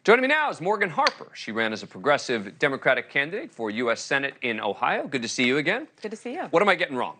Joining me now is Morgan Harper. She ran as a progressive Democratic candidate for U.S. Senate in Ohio. Good to see you again. Good to see you. What am I getting wrong?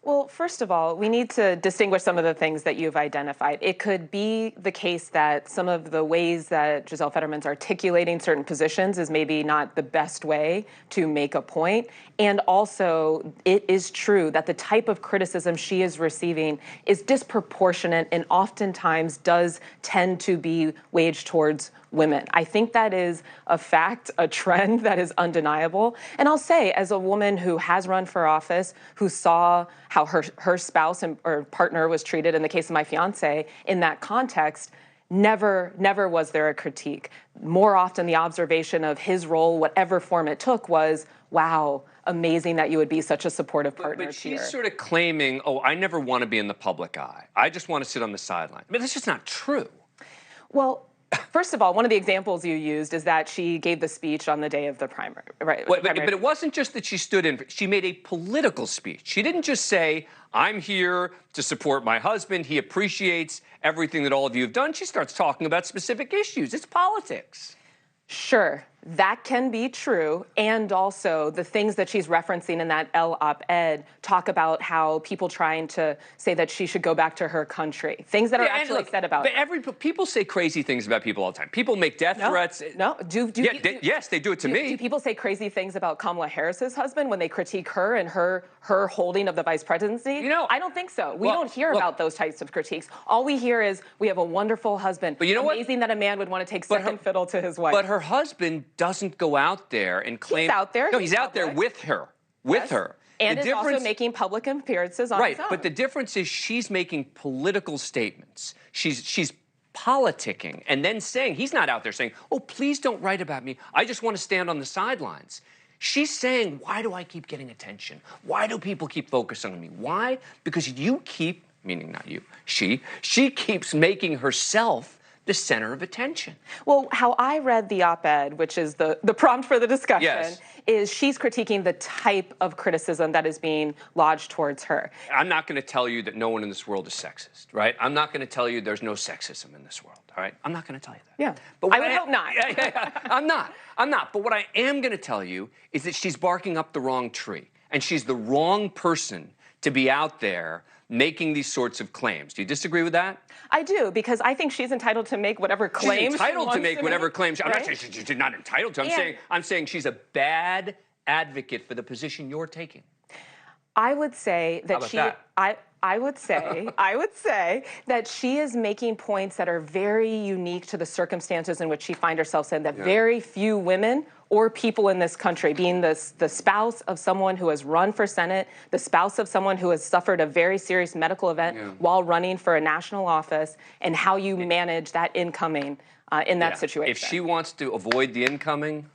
Well, first of all, we need to distinguish some of the things that you've identified. It could be the case that some of the ways that Gisele Fetterman's articulating certain positions is maybe not the best way to make a point. And also, it is true that the type of criticism she is receiving is disproportionate and oftentimes does tend to be waged towards women. I think that is a fact, a trend that is undeniable. And I'll say, as a woman who has run for office, who saw how her spouse or partner was treated in the case of my fiance, in that context, never was there a critique. More often the observation of his role, whatever form it took, was, wow, amazing that you would be such a supportive partner. But she's sort of claiming, oh, I never want to be in the public eye. I just want to sit on the sideline. But that's just not true. Well, first of all, one of the examples you used is that she gave the speech on the day of the primary, right? But it wasn't just that she stood in. She made a political speech. She didn't just say, I'm here to support my husband. He appreciates everything that all of you have done. She starts talking about specific issues. It's politics. Sure, that can be true. And also the things that she's referencing in that Elle op-ed talk about how people trying to say that she should go back to her country. Things that are actually said about her. People say crazy things about people all the time. People make death threats. No, yes, they do it to me. Do people say crazy things about Kamala Harris's husband when they critique her and her holding of the vice presidency? You know, I don't think so. We don't hear about those types of critiques. All we hear is we have a wonderful husband. But you know Amazing that a man would want to take second fiddle to his wife. But her husband doesn't go out there and claim. He's out there. No, he's out there with her. And is also making public appearances on his own. Right, but the difference is she's making political statements. She's politicking and then saying, he's not out there saying, oh, please don't write about me. I just want to stand on the sidelines. She's saying, why do I keep getting attention? Why do people keep focusing on me? Why? Because you keep, meaning not you, she keeps making herself the center of attention. Well, how I read the op-ed, which is the prompt for the discussion, is she's critiquing the type of criticism that is being lodged towards her. I'm not going to tell you that no one in this world is sexist, right? I'm not going to tell you there's no sexism in this world, all right? I'm not going to tell you that. Yeah, but I would hope not. I'm not. But what I am going to tell you is that she's barking up the wrong tree, and she's the wrong person to be out there making these sorts of claims. Do you disagree with that? I do, because I think she's entitled to make whatever claims she's entitled to make whatever claims. I'm right? not saying she's not entitled to. I'm saying she's a bad advocate for the position you're taking. I would say that I would say that she is making points that are very unique to the circumstances in which she finds herself in, that very few women or people in this country, being the spouse of someone who has run for Senate, the spouse of someone who has suffered a very serious medical event while running for a national office, and how you manage that incoming in that situation. If she wants to avoid the incoming,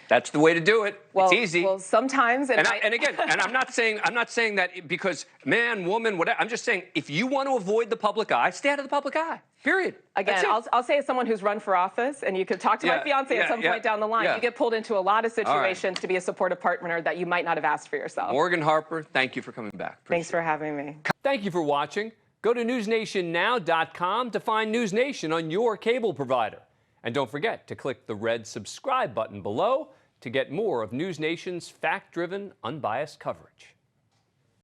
that's the way to do it. Well, it's easy. Well, sometimes, and I'm not saying that because man, woman, whatever. I'm just saying if you want to avoid the public eye, stay out of the public eye. Period. Again, I'll say as someone who's run for office, and you could talk to my fiance at some point down the line, you get pulled into a lot of situations to be a supportive partner that you might not have asked for yourself. Morgan Harper, thank you for coming back. Thanks for having me. Thank you for watching. Go to newsnationnow.com to find News Nation on your cable provider. And don't forget to click the red subscribe button below to get more of News Nation's fact-driven, unbiased coverage.